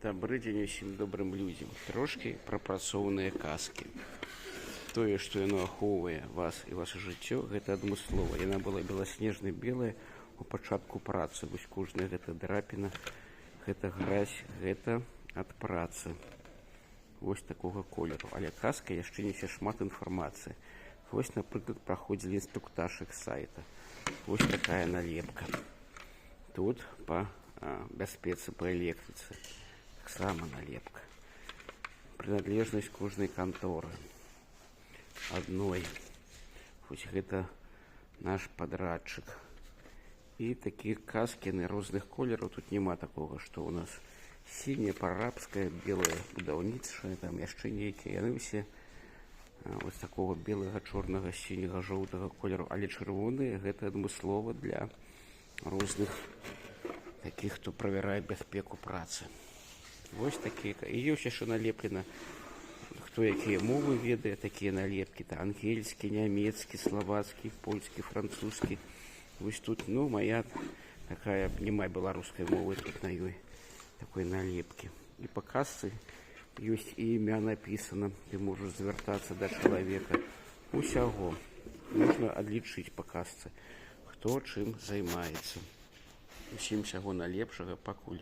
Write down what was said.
Добрый дзень усім добрым людзям. Трошкі пра працоўныя казкі. Тое, што яно ахоўвае вас і ваше жыццё, гэта адмыслова. Яна была беласнежна белая у пачатку працы. Вось кожная гэта драпіна, гэта гразь, гэта ад працы. Вось такога колеру. Але казка яшчэ несе шмат інфармацыі. Вось, напрыклад, праходзілі інструктаж іх сайта. Вось такая налепка. Тут па бяспецы, па электрыцы. Таксама налепка. Прыналежнасць кожнай канторы. Адной. Вось гэта наш падрадчык. І такія казкі на розных колераў. Тут няма такога, што ў нас сіняе, парабскае, белае будаўніцтва, там яшчэ нейкія. Яны ўсе вось такога белага, чорнага, сіняга, жоўтага колеру. Але чырвоныя гэта адмыслова для розных такіх, хто правярае бяспеку працы. Вось такія. І ёсць яшчэ налеплена, хто якія мовы ведае, такія налепкі. Ангельскі, нямецкі, славацкі, польскі, французскі. Вось тут, моя такая, няма беларускай мовы тут на ёй такой налепкі. І па казцы ёсць і імя напісана. Ты можаш звяртацца да чалавека. Усяго. Можна адлічыць па казцы, хто чым займаецца. Усім усяго найлепшага, пакуль.